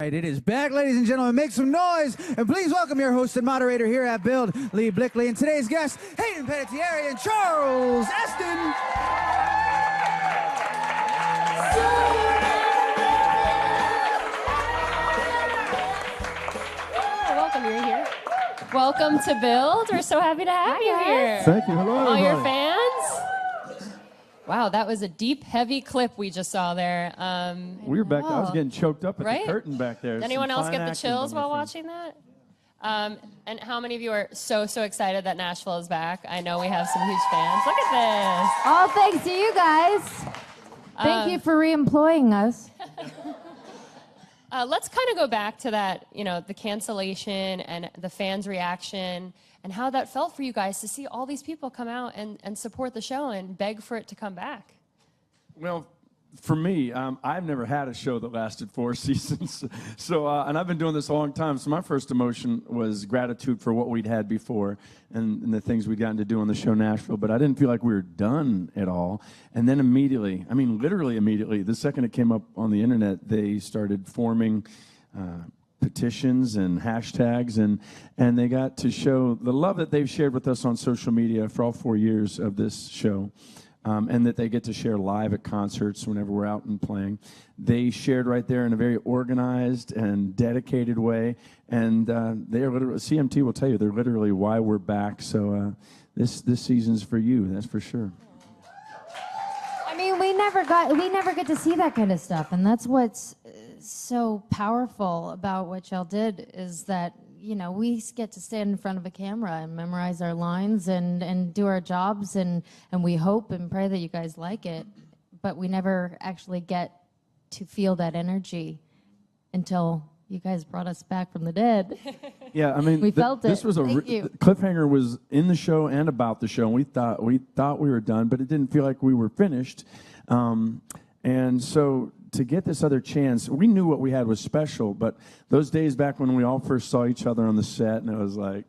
It is back, ladies and gentlemen. Make some noise, and please welcome your host and moderator here at Build, Lee Blickley, and today's guests, Hayden, Panettierre, and Charles Esten. Welcome, you're here. Welcome to Build. We're so happy to have you here. Thank you. Hello, all everybody. your fans. Wow, that was a deep, heavy clip we just saw there. We were back. I was getting choked up at Right? the curtain back there. Did anyone else Some get fine the acting chills by my while friend. watching that? And how many of you are so excited that Nashville is back? I know we have some huge fans. Look at this. All thanks to you guys. Thank you for re-employing us. Let's kind of go back to that, the cancellation and the fans' reaction and how that felt for you guys to see all these people come out and support the show and beg for it to come back. Well, for me, I've never had a show that lasted 4 seasons. So, and I've been doing this a long time. So my first emotion was gratitude for what we'd had before and the things we'd gotten to do on the show Nashville. But I didn't feel like we were done at all. And then immediately, I mean, literally immediately, the second it came up on the internet, they started forming petitions and hashtags, and they got to show the love that they've shared with us on social media for all 4 years of this show. And that they get to share live at concerts whenever we're out and playing. They shared right there in a very organized and dedicated way, and they are literally, CMT will tell you, they're literally why we're back. So this season's for you, that's for sure. I mean, we never get to see that kind of stuff, and that's what's so powerful about what y'all did is that we get to stand in front of a camera and memorize our lines and do our jobs, and we hope and pray that you guys like it, but we never actually get to feel that energy until you guys brought us back from the dead. Yeah, I mean, we felt it. This was cliffhanger was in the show and about the show, and we thought we were done, but it didn't feel like we were finished, and so to get this other chance, we knew what we had was special, but those days back when we all first saw each other on the set, and it was like,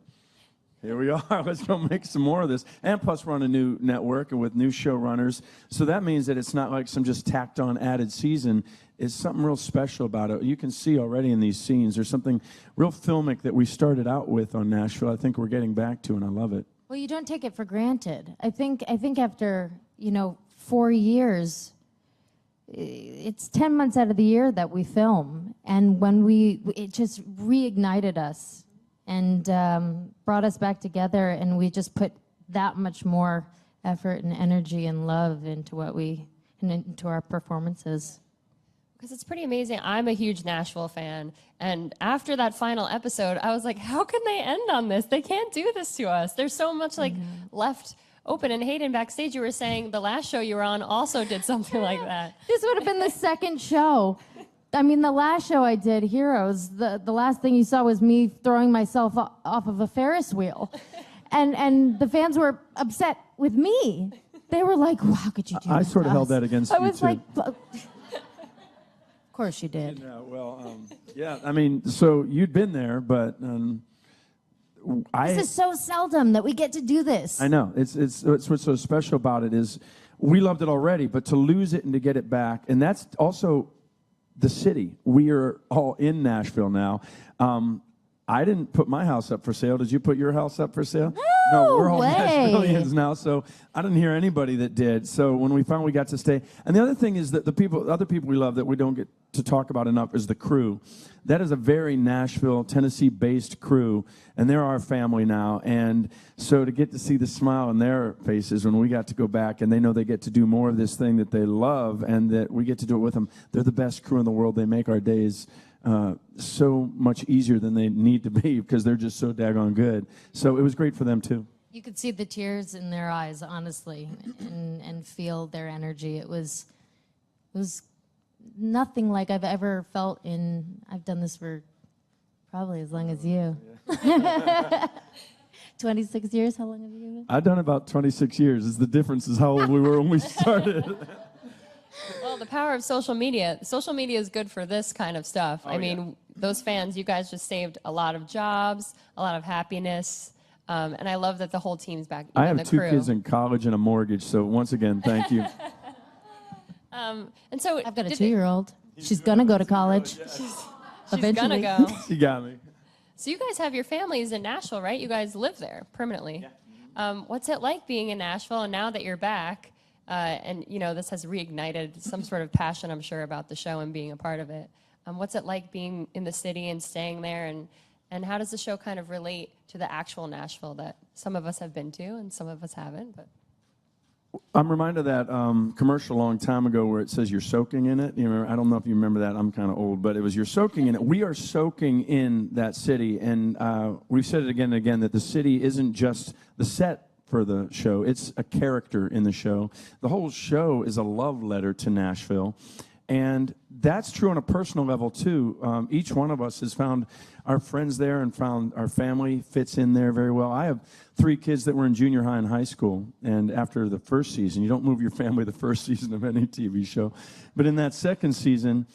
here we are, let's go make some more of this. And plus, we're on a new network and with new showrunners, so that means that it's not like some just tacked on added season. It's something real special about it. You can see already in these scenes, there's something real filmic that we started out with on Nashville. I think we're getting back to, and I love it. Well, you don't take it for granted. I think after 4 years, it's 10 months out of the year that we film, and when it just reignited us and brought us back together, and we just put that much more effort and energy and love into into our performances. Because it's pretty amazing. I'm a huge Nashville fan, and after that final episode, I was like, how can they end on this? They can't do this to us. There's so much left open. And Hayden, backstage, you were saying the last show you were on also did something like that. This would have been the second show. I mean, the last show I did, Heroes, the last thing you saw was me throwing myself off of a Ferris wheel. And the fans were upset with me. They were like, well, how could you do that? I sort of held that against you, too. I was like, of course you did. Yeah, well, yeah, I mean, so you'd been there, but... this is so seldom that we get to do this. I know. It's what's so special about it is we loved it already, but to lose it and to get it back, and that's also the city. We are all in Nashville now. I didn't put my house up for sale. Did you put your house up for sale? No, we're all Nashvillians now, so I didn't hear anybody that did. So when we finally got to stay, and the other thing is that other people we love that we don't get to talk about enough is the crew. That is a very Nashville, Tennessee-based crew, and they're our family now. And so to get to see the smile on their faces when we got to go back, and they know they get to do more of this thing that they love, and that we get to do it with them. They're the best crew in the world. They make our days so much easier than they need to be because they're just so daggone good. So it was great for them too. You could see the tears in their eyes, honestly, and feel their energy. It was nothing like I've ever felt I've done this for probably as long as you. Yeah. 26 years, how long have you been? I've done about 26 years. The difference is how old we were when we started. Well, the power of social media. Social media is good for this kind of stuff. I mean, those fans, you guys just saved a lot of jobs, a lot of happiness, and I love that the whole team's back. I have 2 kids in college and a mortgage, so once again, thank you. And so I've got a 2-year-old. She's going to go to college. She's Eventually. gonna go. She got me. So you guys have your families in Nashville, right? You guys live there permanently. Yeah. What's it like being in Nashville? And now that you're back, and you know this has reignited some sort of passion, I'm sure, about the show and being a part of it. What's it like being in the city and staying there? And how does the show kind of relate to the actual Nashville that some of us have been to and some of us haven't? But I'm reminded of that commercial a long time ago where it says you're soaking in it. You remember? I don't know if you remember that. I'm kind of old, but it was you're soaking in it. We are soaking in that city, and we've said it again and again that the city isn't just the set for the show. It's a character in the show. The whole show is a love letter to Nashville, and that's true on a personal level too. Each one of us has found our friends there and found our family fits in there very well. I have 3 kids that were in junior high and high school, and after the first season, you don't move your family the first season of any TV show, but in that second season,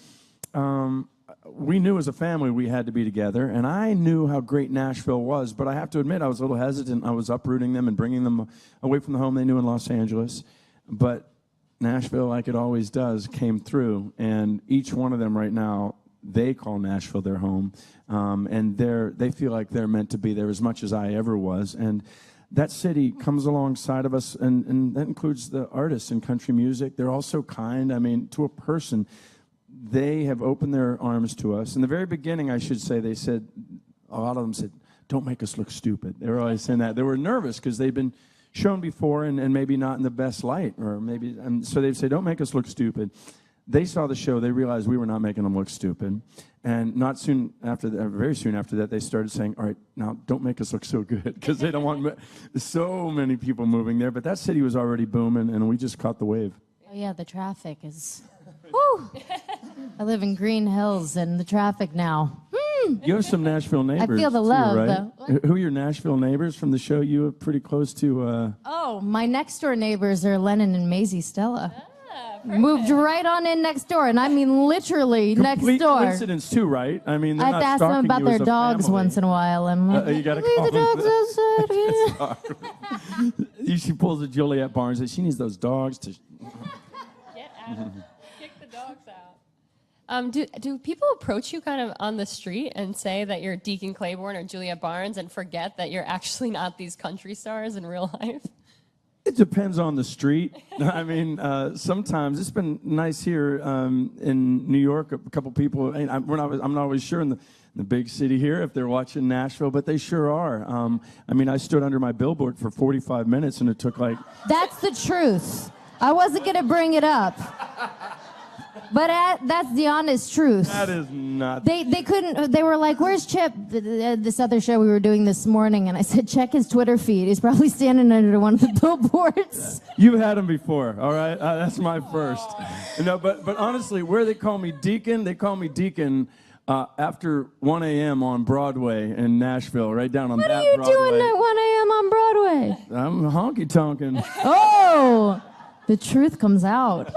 we knew as a family we had to be together, and I knew how great Nashville was, but I have to admit I was a little hesitant. I was uprooting them and bringing them away from the home they knew in Los Angeles, but Nashville, like it always does, came through, and each one of them right now, they call Nashville their home, and they feel like they're meant to be there as much as I ever was, and that city comes alongside of us, and that includes the artists in country music. They're all so kind. I mean, to a person, they have opened their arms to us. In the very beginning, I should say, they said, a lot of them said, don't make us look stupid. They were always saying that. They were nervous because they'd been shown before and maybe not in the best light, or maybe, and so they'd say, don't make us look stupid. They saw the show, they realized we were not making them look stupid. And not soon after that, very soon after that, they started saying, all right, now don't make us look so good, because they don't want so many people moving there. But that city was already booming, and we just caught the wave. Oh yeah, the traffic is, whew. I live in Green Hills, and the traffic now. You have some Nashville neighbors. I feel the too, love, right? though. Who are your Nashville neighbors from the show? You were pretty close to. Oh, my next door neighbors are Lennon and Maisie Stella. Moved right on in next door, and I mean literally next Complete door. coincidence too, right? I mean, they're I have not to ask them stalking about you their as a dogs family. once in a while. I'm like, You gotta leave call the them dogs outside. She pulls a Juliet Barnes and she needs those dogs to. get out. Kick the dogs out. Do people approach you kind of on the street and say that you're Deacon Claiborne or Juliet Barnes and forget that you're actually not these country stars in real life? It depends on the street. I mean, sometimes it's been nice here in New York. A couple people. I'm not always sure in the big city here if they're watching Nashville, but they sure are. I mean, I stood under my billboard for 45 minutes, and it took like. That's the truth. I wasn't going to bring it up. But that's the honest truth. That is not. They couldn't. They were like, "Where's Chip?" This other show we were doing this morning, and I said, "Check his Twitter feed. He's probably standing under one of the billboards." You've had him before, all right? That's my first. No, but honestly, where they call me Deacon, they call me Deacon after 1 a.m. on Broadway in Nashville, right down on What that are you Broadway. doing at 1 a.m. on Broadway? I'm honky tonking. Oh, the truth comes out.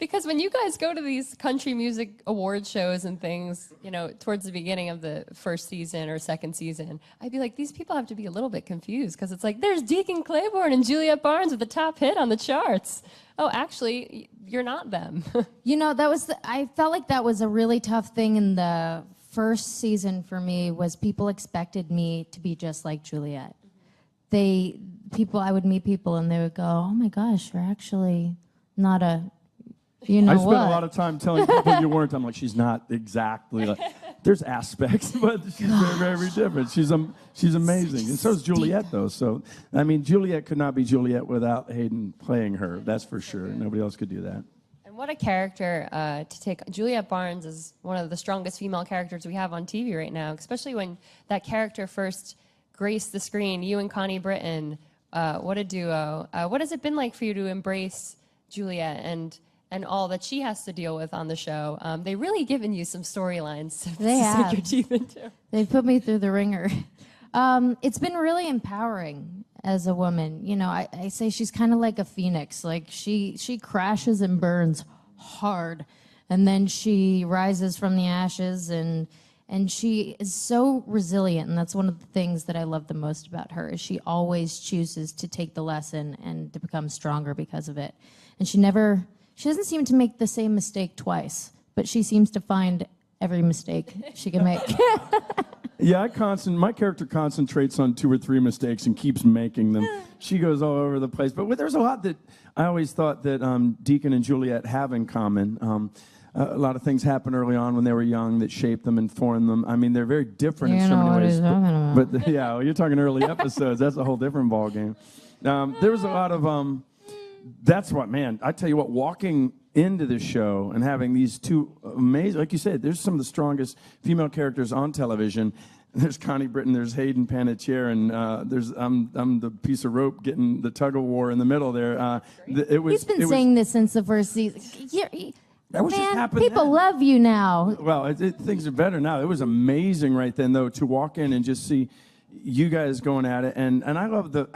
Because when you guys go to these country music award shows and things, you know, towards the beginning of the first season or second season, I'd be like, these people have to be a little bit confused because it's like, there's Deacon Claiborne and Juliet Barnes with the top hit on the charts. Oh, actually, you're not them. You know, I felt like that was a really tough thing in the first season for me, was people expected me to be just like Juliet. I would meet people and they would go, oh my gosh, you're actually not a, you know I spent what? a lot of time telling people you weren't. I'm like, she's not exactly like. There's aspects, but she's very, very different. She's amazing, and so is Juliet, though. So, I mean, Juliet could not be Juliet without Hayden playing her. That's for sure. Nobody else could do that. And what a character to take. Juliet Barnes is one of the strongest female characters we have on TV right now, especially when that character first graced the screen. You and Connie Britton, what a duo. What has it been like for you to embrace Juliet and all that she has to deal with on the show? They really given you some storylines to sink your teeth into. They've put me through the ringer. It's been really empowering as a woman. You know, I say she's kind of like a phoenix. Like she crashes and burns hard, and then she rises from the ashes, and she is so resilient. And that's one of the things that I love the most about her, is she always chooses to take the lesson and to become stronger because of it. And she doesn't seem to make the same mistake twice, but she seems to find every mistake she can make. Yeah, my character concentrates on 2 or 3 mistakes and keeps making them. She goes all over the place. But there's a lot that I always thought that Deacon and Juliet have in common. A lot of things happened early on when they were young that shaped them and formed them. I mean, they're very different in so many ways. But yeah, well, you're talking early episodes. That's a whole different ballgame. There was a lot of, that's what, man, I tell you what, walking into the show and having these 2 amazing, like you said, there's some of the strongest female characters on television. There's Connie Britton, there's Hayden Panettierre, and I'm the piece of rope getting the tug of war in the middle there. He's been saying this since the first season. That was just Man, happening people then. love you now. Well, things are better now. It was amazing right then, though, to walk in and just see you guys going at it. And I love the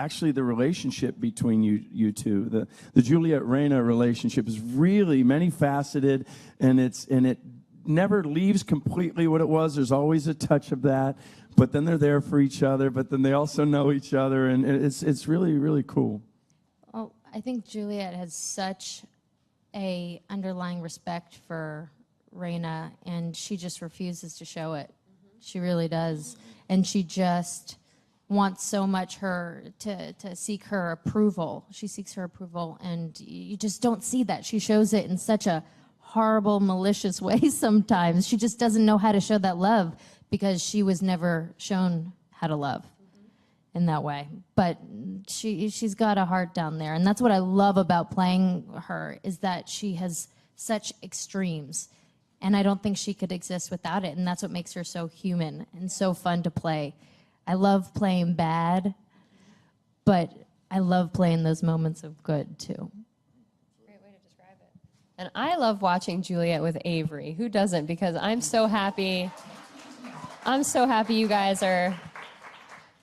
relationship between you two. The Juliet Reina relationship is really many-faceted, and it never leaves completely what it was. There's always a touch of that. But then they're there for each other, but then they also know each other, and it's really, really cool. Oh, I think Juliet has such a underlying respect for Reina, and she just refuses to show it. She really does. And she just wants so much to seek her approval. She seeks her approval, and you just don't see that. She shows it in such a horrible, malicious way sometimes. She just doesn't know how to show that love because she was never shown how to love in that way. But she's got a heart down there, and that's what I love about playing her, is that she has such extremes, and I don't think she could exist without it, and that's what makes her so human and so fun to play. I love playing bad, but I love playing those moments of good too. Great way to describe it. And I love watching Juliet with Avery. Who doesn't? Because I'm so happy you guys are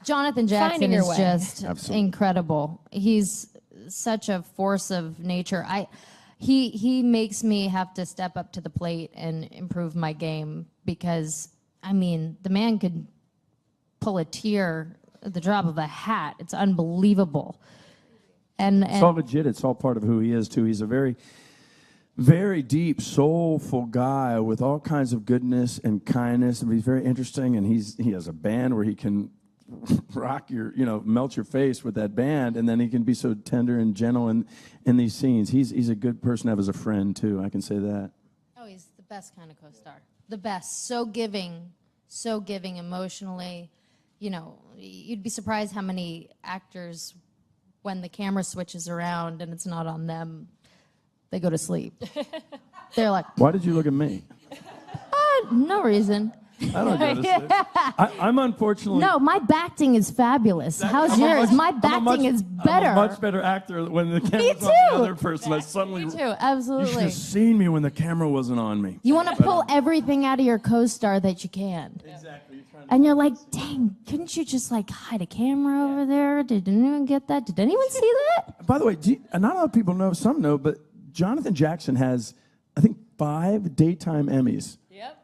Jonathan Jackson finding your is way. just Absolutely. incredible. He's such a force of nature. He makes me have to step up to the plate and improve my game because, I mean, the man could pull a tear at the drop of a hat. It's unbelievable. And It's all legit. It's all part of who he is, too. He's a very, very deep, soulful guy with all kinds of goodness and kindness. And he's very interesting, and he has a band where he can rock melt your face with that band, and then he can be so tender and gentle in these scenes. He's a good person to have as a friend, too. I can say that. oh, he's the best kind of co-star. The best. So giving emotionally. You know, you'd be surprised how many actors, when the camera switches around and it's not on them, they go to sleep. They're like, Why did you look at me? no reason. I don't go to sleep. I'm unfortunately... No, my acting is fabulous. How's yours? My acting is better. I'm a much better actor when the camera's on the other person. I suddenly... Me too, You should absolutely. have seen me when the camera wasn't on me. You want to pull everything out of your co-star that you can. Exactly. And you're like, dang, couldn't you just like hide a camera over there? Did anyone get that? Did anyone see that? By the way, not a lot of people know, some know, but Jonathan Jackson has, I think, 5 daytime Emmys. Yep.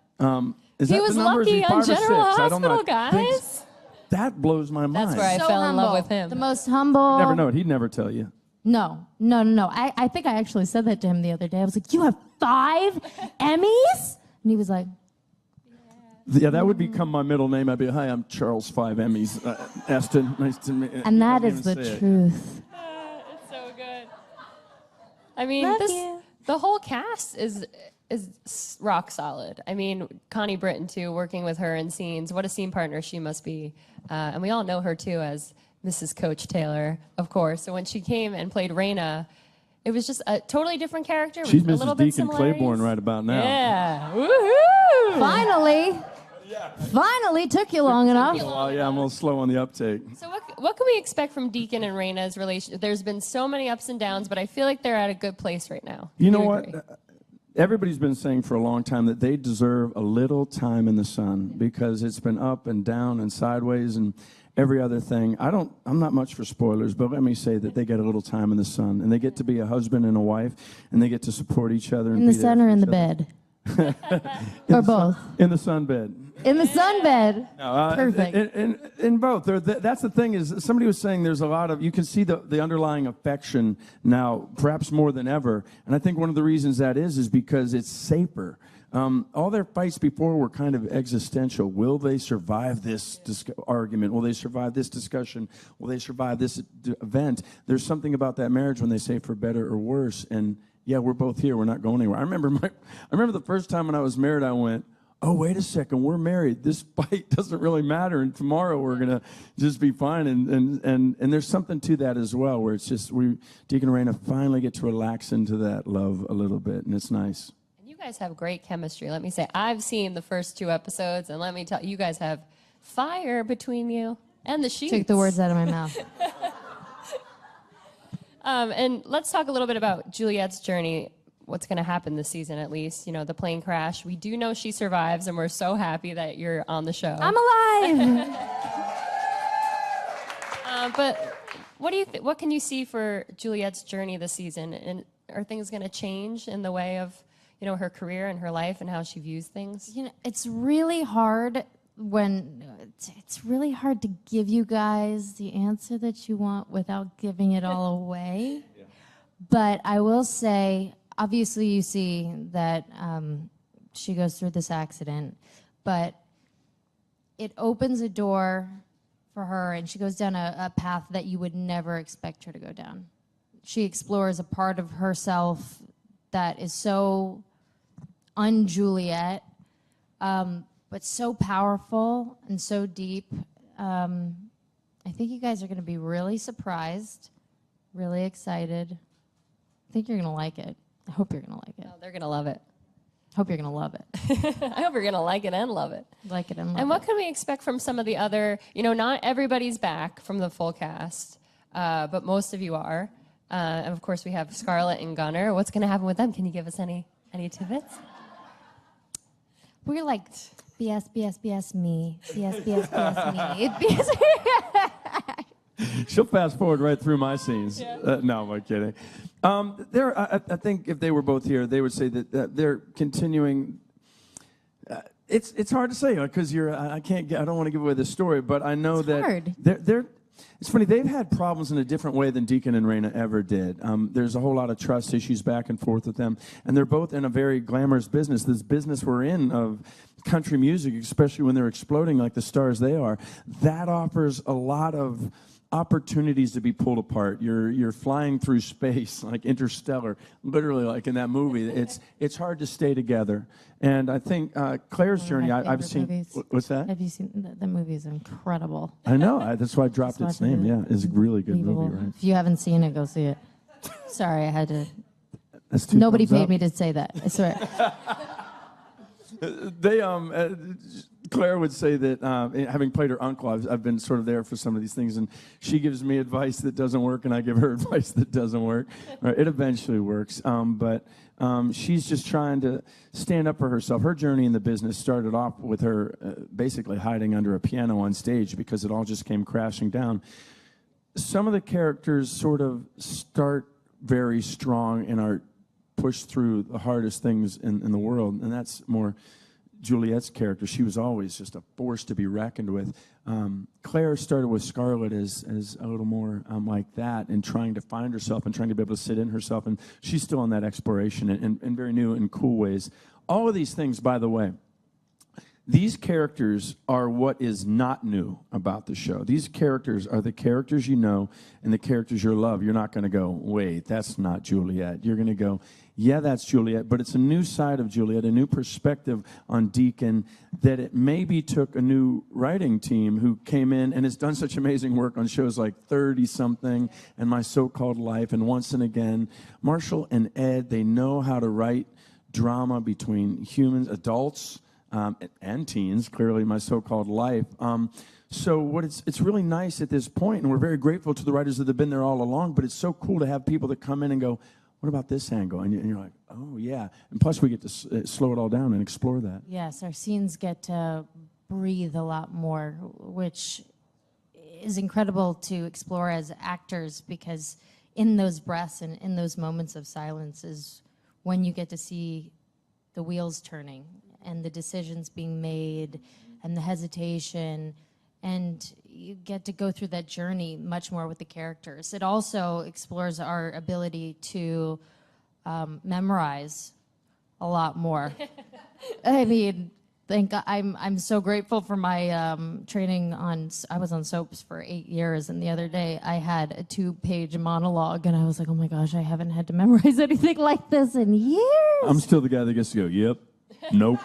Is He that was the number? Is lucky he on 5 or 6? General I don't know. Hospital, guys. That blows my mind. That's where I So fell in love humble. with him. The most humble. Never know it. He'd never tell you. No. I think I actually said that to him the other day. I was like, you have 5 Emmys? And he was like, Yeah, that would become my middle name. I'd be, hi, I'm Charles 5 Emmys. Esten, nice to meet you. and that You is don't the even say it. truth. It's so good. I mean, Love you. the whole cast is rock solid. I mean, Connie Britton too, working with her in scenes. What a scene partner she must be. And we all know her too as Mrs. Coach Taylor, of course. So when she came and played Reina, it was just a totally different character. She's with a little Mrs. bit Deacon similarities. Claiborne right about now. Yeah. Woohoo! Finally took you long enough. Well, yeah, I'm a little slow on the uptake. So what can we expect from Deacon and Reina's relationship? There's been so many ups and downs, but I feel like they're at a good place right now. You know Do what? agree? Everybody's been saying for a long time that they deserve a little time in the sun because it's been up and down and sideways and every other thing. I'm not much for spoilers, but let me say that they get a little time in the sun and they get to be a husband and a wife and they get to support each other. And In the be there sun for or in each the other. bed? Or both? In the sunbed. In the sunbed. No, Perfect. In both. That's the thing is somebody was saying there's a lot of, you can see the underlying affection now, perhaps more than ever. And I think one of the reasons that is because it's safer. All their fights before were kind of existential. Will they survive this argument? Will they survive this discussion? Will they survive this event? There's something about that marriage when they say for better or worse. And yeah, we're both here. We're not going anywhere. I remember the first time when I was married, I went, oh, wait a second, we're married. This fight doesn't really matter, and tomorrow we're going to just be fine. And there's something to that as well, where it's just Deacon and Raina finally get to relax into that love a little bit, and it's nice. And you guys have great chemistry. Let me say, I've seen the first 2 episodes, and let me tell you, guys have fire between you and the sheets. Took the words out of my mouth. And let's talk a little bit about Juliet's journey. What's going to happen this season, at least, the plane crash. We do know she survives, and we're so happy that you're on the show. I'm alive. But what can you see for Juliet's journey this season? And are things going to change in the way of, her career and her life and how she views things? It's really hard it's really hard to give you guys the answer that you want without giving it all away. Yeah. But I will say, obviously, you see that she goes through this accident, but it opens a door for her, and she goes down a path that you would never expect her to go down. She explores a part of herself that is so un-Juliet, but so powerful and so deep. I think you guys are going to be really surprised, really excited. I think you're going to like it. I hope you're going to like it. Oh, they're going to love it. Hope you're going to love it. I hope you're going to like it and love it. Like it and love it. And what can we expect from some of the other, not everybody's back from the full cast, but most of you are. And of course, we have Scarlett and Gunnar. What's going to happen with them? Can you give us any tidbits? We're like, BS, BS, BS, me. BS, BS, BS, me. BS. She'll fast forward right through my scenes. Yeah. No, I'm kidding. I think if they were both here, they would say that they're continuing. It's hard to say because I don't want to give away the story, but I know it's that hard. they're. It's funny, they've had problems in a different way than Deacon and Raina ever did. There's a whole lot of trust issues back and forth with them, and they're both in a very glamorous business. This business we're in of country music, especially when they're exploding like the stars they are, that offers a lot of opportunities to be pulled apart. You're flying through space like Interstellar, literally like in that movie. It's hard to stay together. And I think Claire's journey, I've seen. Movies. What's that? Have you seen the movie? Is incredible. I know. That's why I dropped its name. Yeah, it's a really good movie, right? If you haven't seen it, go see it. Sorry, I had to. That's 2 Nobody thumbs paid up. me to say that. I swear. Claire would say that, having played her uncle, I've been sort of there for some of these things, and she gives me advice that doesn't work, and I give her advice that doesn't work. Right, it eventually works, but she's just trying to stand up for herself. Her journey in the business started off with her basically hiding under a piano on stage because it all just came crashing down. Some of the characters sort of start very strong and are pushed through the hardest things in the world, and that's more Juliet's character. She was always just a force to be reckoned with. Claire started with Scarlett as a little more like that, and trying to find herself and trying to be able to sit in herself, and she's still on that exploration in very new and cool ways. All of these things, by the way, these characters are what is not new about the show. These characters are the characters you know and the characters you love. You're not going to go, wait, that's not Juliet. You're going to go, yeah, that's Juliet, but it's a new side of Juliet, a new perspective on Deacon that it maybe took a new writing team who came in and has done such amazing work on shows like 30-something and My So-Called Life and Once and Again. Marshall and Ed, they know how to write drama between humans, adults, and teens, clearly My So-Called Life. So it's really nice at this point, and we're very grateful to the writers that have been there all along, but it's so cool to have people that come in and go, what about this angle? And you're like, oh, yeah. And plus, we get to slow it all down and explore that. Yes, our scenes get to breathe a lot more, which is incredible to explore as actors, because in those breaths and in those moments of silence is when you get to see the wheels turning and the decisions being made and the hesitation, and you get to go through that journey much more with the characters. It also explores our ability to memorize a lot more. I mean, I'm so grateful for my training on. I was on soaps for 8 years, and the other day I had a 2-page monologue, and I was like, oh my gosh, I haven't had to memorize anything like this in years. I'm still the guy that gets to go, yep, nope.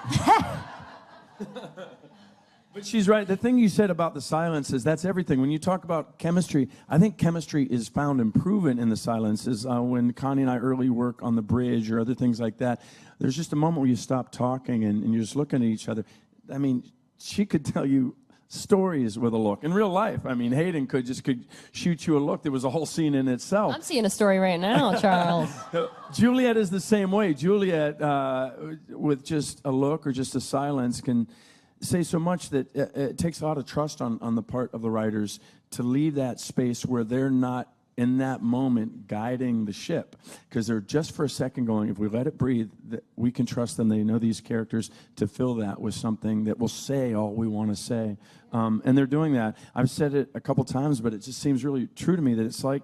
But she's right. The thing you said about the silences, that's everything. When you talk about chemistry, I think chemistry is found and proven in the silences. When Connie and I early work on the bridge or other things like that, there's just a moment where you stop talking and you're just looking at each other. I mean, she could tell you stories with a look. In real life, I mean, Hayden could shoot you a look. There was a whole scene in itself. I'm seeing a story right now, Charles. Juliet is the same way. Juliet, with just a look or just a silence, can say so much that it takes a lot of trust on the part of the writers to leave that space where they're not in that moment guiding the ship, because they're just for a second going, if we let it breathe, that we can trust them. They know these characters to fill that with something that will say all we want to say. And they're doing that. I've said it a couple times, but it just seems really true to me that it's like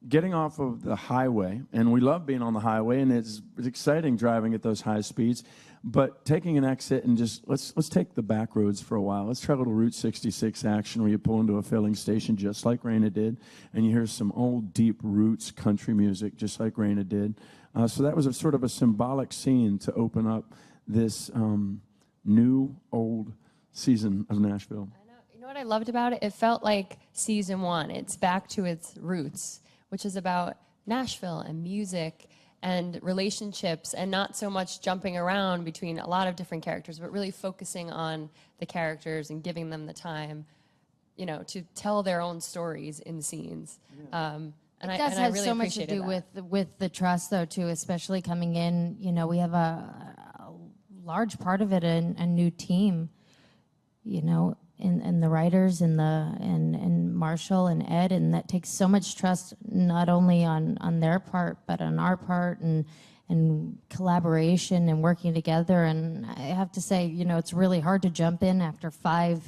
getting off of the highway, and we love being on the highway, and it's exciting driving at those high speeds, but taking an exit and just, let's take the back roads for a while. Let's try a little Route 66 action where you pull into a filling station just like Raina did, and you hear some old, deep roots country music just like Raina did. So that was a sort of a symbolic scene to open up this new, old season of Nashville. I know. You know what I loved about it? It felt like season 1. It's back to its roots, which is about Nashville and music and relationships, and not so much jumping around between a lot of different characters, but really focusing on the characters and giving them the time, you know, to tell their own stories in scenes. Yeah. It does have so much to do with the trust, though, too, especially coming in. You know, we have a large part of it, a new team, you know, and the writers and Marshall and Ed, and that takes so much trust, not only on their part but on our part, and collaboration and working together. And I have to say, you know, it's really hard to jump in after 4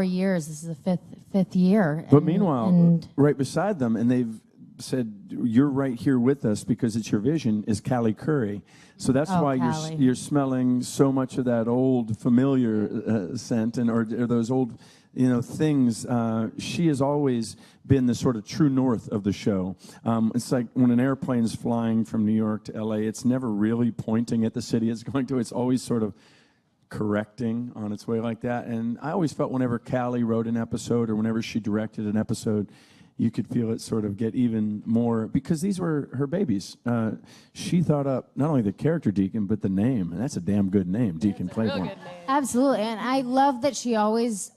years. This is the fifth year. But meanwhile, right beside them, and they've said, you're right here with us because it's your vision, is Callie Curry. So that's why you're smelling so much of that old familiar scent, or those old, you know, things. She has always been the sort of true north of the show. It's like when an airplane is flying from New York to LA, it's never really pointing at the city it's going to. It's always sort of correcting on its way like that. And I always felt whenever Callie wrote an episode or whenever she directed an episode, you could feel it sort of get even more, because these were her babies. She thought up not only the character Deacon, but the name, and that's a damn good name, Deacon Claiborne. Absolutely, and I love that she always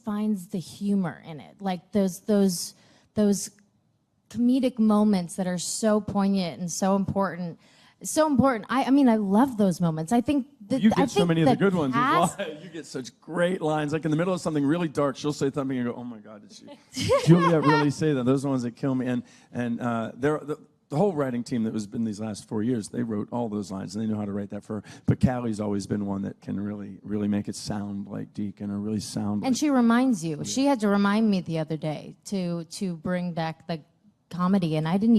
finds the humor in it, like those comedic moments that are so poignant and so important. So important. I mean, I love those moments. I think that you get so many of the good ones. You get such great lines. Like in the middle of something really dark, she'll say something and go, "Oh my God, did she?" Juliet really say that. Those are the ones that kill me. And the whole writing team that was in these last 4 years, they wrote all those lines and they know how to write that for her. But Callie's always been one that can really make it sound like Deacon, or really sound. And she reminds you. Yeah. She had to remind me the other day to bring back the comedy, and it didn't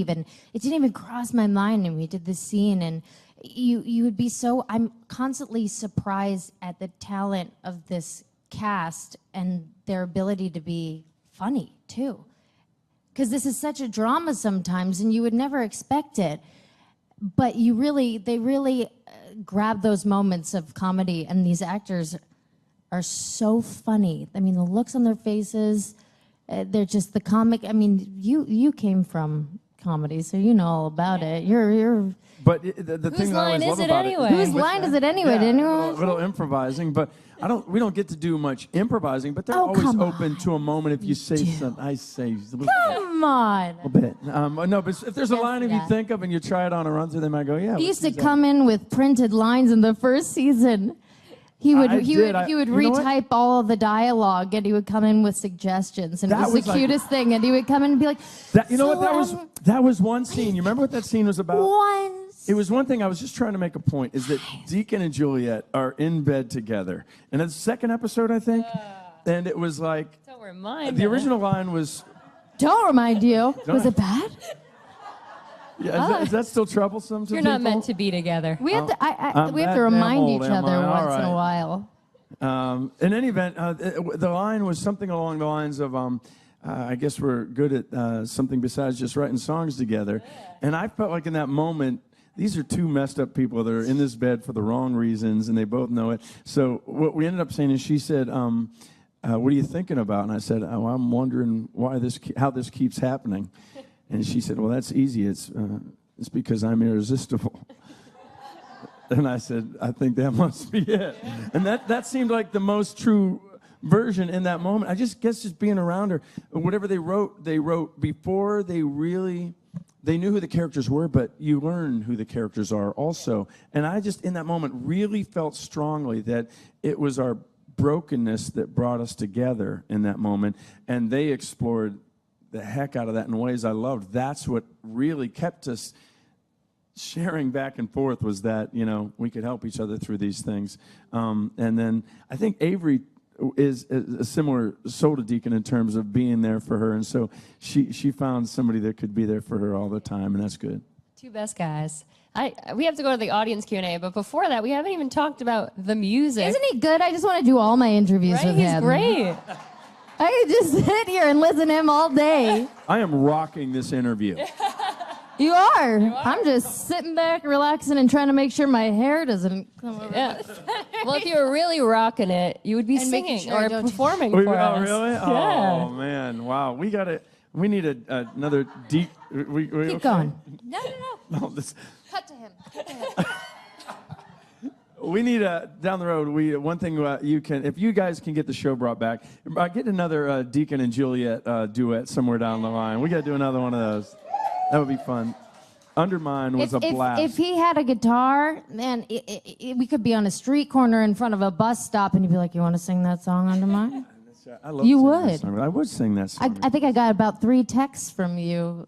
even cross my mind, and we did this scene, and you would be so, I'm constantly surprised at the talent of this cast and their ability to be funny too, because this is such a drama sometimes and you would never expect it, but they really grab those moments of comedy, and these actors are so funny. I mean, the looks on their faces, they're just the comic. I mean, you came from comedy, so you know all about it. You're. But the thing that I always love about it. Whose line is it anyway? Did anyone? A little improvising, but we don't get to do much improvising. But they're always open to a moment. If you say something, I say. Come on. A little bit. No, but if there's a line you think of and you try it on a run through, they might go, yeah. He used to come in with printed lines in the first season. He would retype all of the dialogue, and he would come in with suggestions, and it was the cutest thing. And he would come in and be like, that was one scene. You remember what that scene was about? It was one thing. I was just trying to make a point, is that Deacon and Juliet are in bed together, and it's the second episode, I think, and it was like, don't remind the original line was, "Don't remind you." Was it bad? Yeah, is that still troublesome to You're people? not meant to be together. We have to, I'm we have that to remind damn old, each am other I? All once in a right. while. In any event, the line was something along the lines of, I guess we're good at something besides just writing songs together. And I felt like in that moment, these are two messed up people that are in this bed for the wrong reasons, and they both know it. So what we ended up saying is, she said, what are you thinking about? And I said, oh, I'm wondering how this keeps happening. And she said, well, that's easy. It's because I'm irresistible. And I said, I think that must be it. And that seemed like the most true version in that moment. I just guess just being around her, whatever they wrote before they knew who the characters were, but you learn who the characters are also. And I just, in that moment, really felt strongly that it was our brokenness that brought us together in that moment. And they explored the heck out of that in ways I loved. That's what really kept us sharing back and forth, was that, we could help each other through these things. And then I think Avery is a similar soul to Deacon in terms of being there for her. And so she found somebody that could be there for her all the time, and that's good. Two best guys. We have to go to the audience Q&A, but before that, we haven't even talked about the music. Isn't he good? I just want to do all my interviews Right? with He's him. great. I could just sit here and listen to him all day. I am rocking this interview. You are. I'm just sitting back, relaxing, and trying to make sure my hair doesn't come over. Yeah. Well, if you were really rocking it, you would be And making singing sure I or don't- performing Oh, for us. really? Yeah. Oh, man. Wow. We need another deep. Keep okay? going. No. No, this, Cut to him. we need down the road. One thing you can, if you guys can get the show brought back, get another Deacon and Juliet duet somewhere down the line. We got to do another one of those. That would be fun. Undermine was a blast. If he had a guitar, man, we could be on a street corner in front of a bus stop, and he'd be like, "You want to sing that song under mine?" I love You singing that would. song. I would sing that song. I think I got about 3 texts from you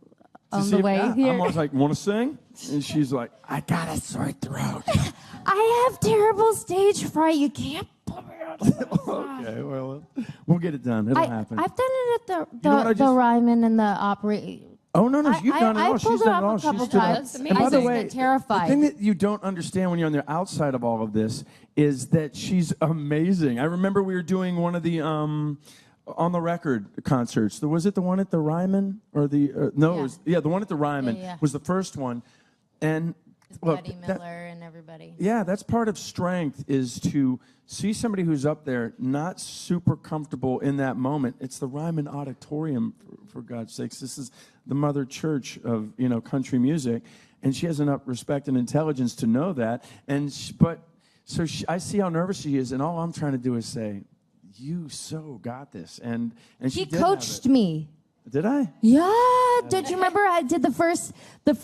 To on see the if- way yeah, here. I'm always like, want to sing? And she's like, I got a sore throat. I have terrible stage fright. You can't put me on. Okay, well, we'll get it done. It'll happen. I've done it at You know what I the just- Ryman and the Opry. Oh, no, you've done it all. I She's pulled it done off it all. a couple She's done it. times. That's And by amazing. the I way, just get terrified. the thing that you don't understand when you're on the outside of all of this is that she's amazing. I remember we were doing one of the on the record concerts. Was it the one at the Ryman or the no? Yeah. It was the one at the Ryman Yeah. was the first one, and look, Buddy Miller and everybody. yeah, that's part of strength, is to see somebody who's up there not super comfortable in that moment. It's the Ryman Auditorium, for God's sakes. This is the mother church of country music, and she has enough respect and intelligence to know that. And I see how nervous she is, and all I'm trying to do is say, "You so got this." And she He did have coached it. me. Did I? Yeah. Did you remember I did the first it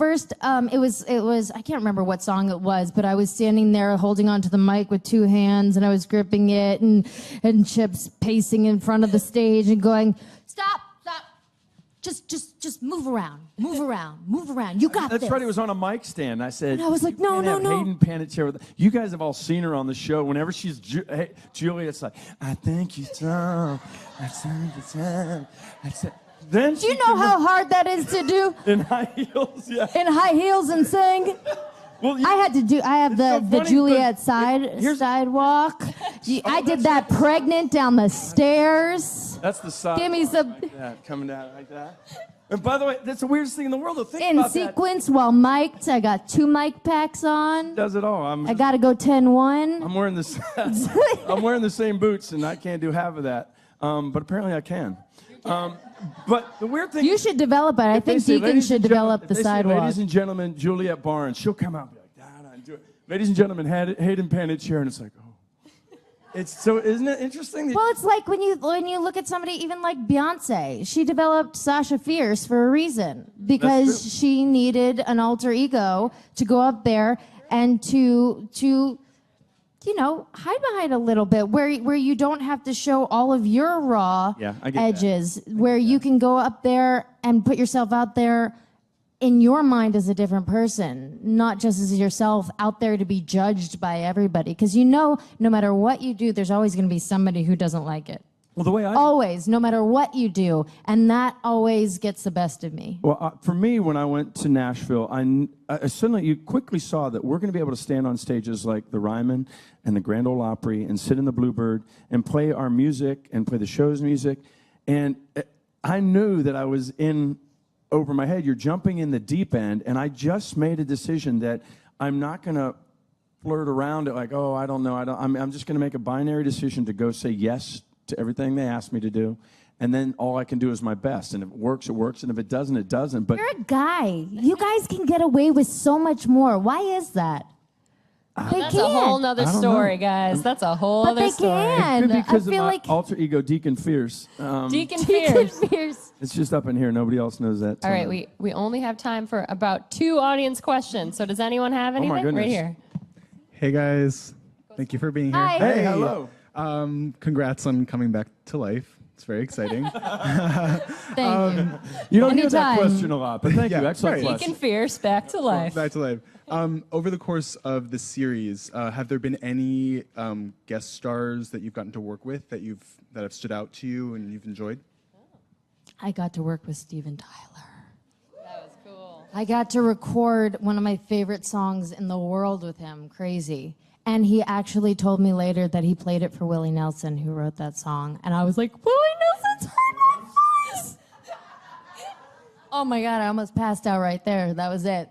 was I can't remember what song it was, but I was standing there holding onto the mic with 2 hands, and I was gripping it, and Chip's pacing in front of the stage and going, "Stop. Just move around. You got this." That's right. It was on a mic stand. I said, And I was like, "You no, can't no, have no." Hayden Panettierre with you guys have all seen her on the show. Whenever she's Juliet's like, "I think you're dumb. I think it's time." I said, then Do you know how hard that is to do in high heels? Yeah. in high heels and sing? Well, I have It's so the funny Juliet because sidewalk. I did that pregnant down the stairs. That's the side. Give me some like that, coming down like that. And by the way, that's the weirdest thing in the world. Though. Think in about sequence while mic'd. I got 2 mic packs on. that. Does it all? I got to go 10-1. I'm wearing this. I'm wearing the same boots, and I can't do half of that. But apparently, I can. But the weird thing. You should develop it. I If they think say, Deacon "Ladies should and develop gentlemen," the if they say, sidewalk. "Ladies and gentlemen, Juliet Barnes," she'll come out and be like, and do it. "Ladies and gentlemen, Hayden Panettierre," and it's like, oh. It's so, isn't it interesting? That Well, it's like when you look at somebody even like Beyonce. She developed Sasha Fierce for a reason, because true. she needed an alter ego to go up there and to hide behind a little bit, where you don't have to show all of your raw Yeah, I get that. edges, where you can go up there and put yourself out there in your mind as a different person, not just as yourself out there to be judged by everybody. Because no matter what you do, there's always going to be somebody who doesn't like it. Well, the way I Always, no matter what you do. And that always gets the best of me. Well, for me, when I went to Nashville, I suddenly, you quickly saw that we're going to be able to stand on stages like the Ryman and the Grand Ole Opry and sit in the Bluebird and play our music and play the show's music. And I knew that I was in over my head. You're jumping in the deep end. And I just made a decision that I'm not going to flirt around it like, oh, I don't know. I'm just going to make a binary decision to go say yes to everything they asked me to do, and then all I can do is my best. And if it works, it works, and if it doesn't, it doesn't. But you're a guy. You guys can get away with so much more. Why is that? They That's can't. a whole nother story, guys. That's a whole But other they story. can. Could be because I of feel my like alter ego, Deacon Fierce. Deacon Deacon Fierce. Fierce. It's just up in here. Nobody else knows that. All right, we only have time for about 2 audience questions. So does anyone have anything? goodness. Right here. Hey guys, thank you for being here. Hi. Hey, hello. Congrats on coming back to life. It's very exciting. Thank you. You don't hear that Anytime. question a lot, but thank you. Yeah, Excellent right. question. Deacon Fierce, back to life. Back to life. Over the course of the series, have there been any guest stars that you've gotten to work with that have stood out to you and you've enjoyed? I got to work with Steven Tyler. That was cool. I got to record one of my favorite songs in the world with him, Crazy. And he actually told me later that he played it for Willie Nelson, who wrote that song. And I was like, Willie Nelson's heard my voice! Oh my God, I almost passed out right there. That was it.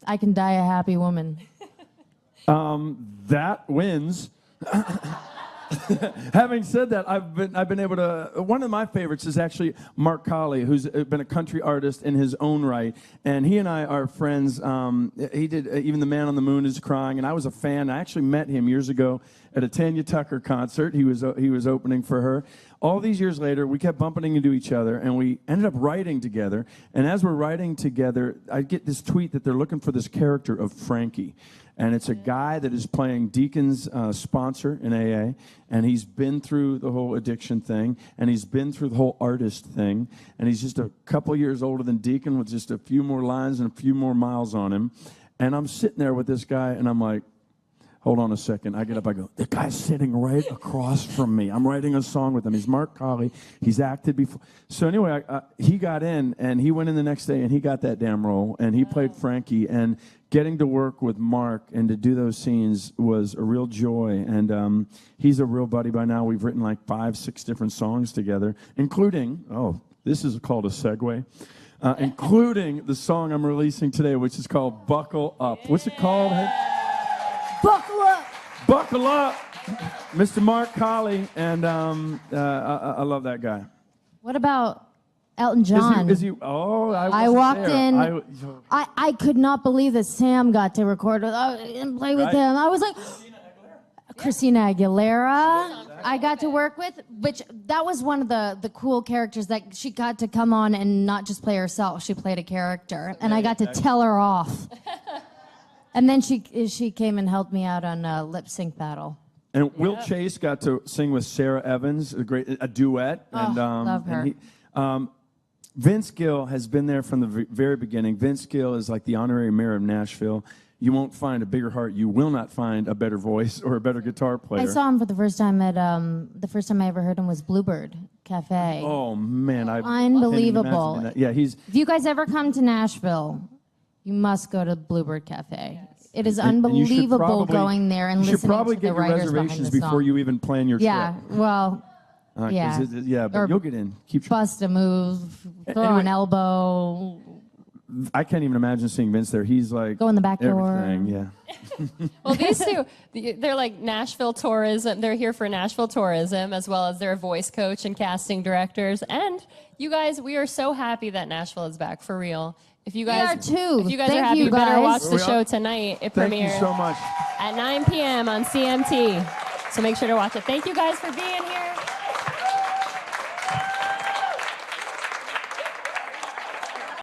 I can die a happy woman. That wins. Having said that, I've been able to. One of my favorites is actually Mark Colley, who's been a country artist in his own right, and he and I are friends. He did even The Man on the Moon Is Crying, and I was a fan. I actually met him years ago at a Tanya Tucker concert. He was opening for her. All these years later, we kept bumping into each other, and we ended up writing together. And as we're writing together, I get this tweet that they're looking for this character of Frankie. And it's a guy that is playing Deacon's sponsor in AA, and he's been through the whole addiction thing, and he's been through the whole artist thing, and he's just a couple years older than Deacon with just a few more lines and a few more miles on him. And I'm sitting there with this guy, and I'm like, hold on a second. I get up, I go, the guy's sitting right across from me. I'm writing a song with him. He's Mark Colley. He's acted before. So anyway, he got in, and he went in the next day, and he got that damn role, and he played Frankie. And getting to work with Mark and to do those scenes was a real joy. And he's a real buddy by now. We've written like 5, 6 different songs together, including, this is called a segue, including the song I'm releasing today, which is called Buckle Up. What's it called? Buckle up! Buckle up, Mr. Mark Colley, and I love that guy. What about Elton John? Is he? Oh, I walked there. in. I could not believe that Sam got to record and play with him. I was like, Christina Aguilera. I got to work with, which that was one of the cool characters that she got to come on and not just play herself. She played a character, and I got to tell her off. And then she came and helped me out on a lip sync battle. And Will Chase got to sing with Sarah Evans, a duet. And, love her. And Vince Gill has been there from the very beginning. Vince Gill is like the honorary mayor of Nashville. You won't find a bigger heart. You will not find a better voice or a better guitar player. I saw him for the first time at the first time I ever heard him was Bluebird Cafe. Oh man, Unbelievable. That. Yeah, he's. If you guys ever come to Nashville, you must go to Bluebird Cafe. It is And you should unbelievable probably- going there and you should listening probably to get the your writers behind reservations the before song. you even plan your Yeah, trip. well, yeah. But Or you'll get in. Keep. Bust a move, throw Anyway. an elbow. I can't even imagine seeing Vince there. He's like Go in the back door. everything. Yeah. Well, these two, they're like Nashville tourism. They're here for Nashville tourism, as well as their voice coach and casting directors. And you guys, we are so happy that Nashville is back for real. If you guys, are too. If you guys Thank are happy, you, you better guys. watch the show tonight. It Thank you premieres so much. at 9 p.m. on CMT. So make sure to watch it. Thank you guys for being here.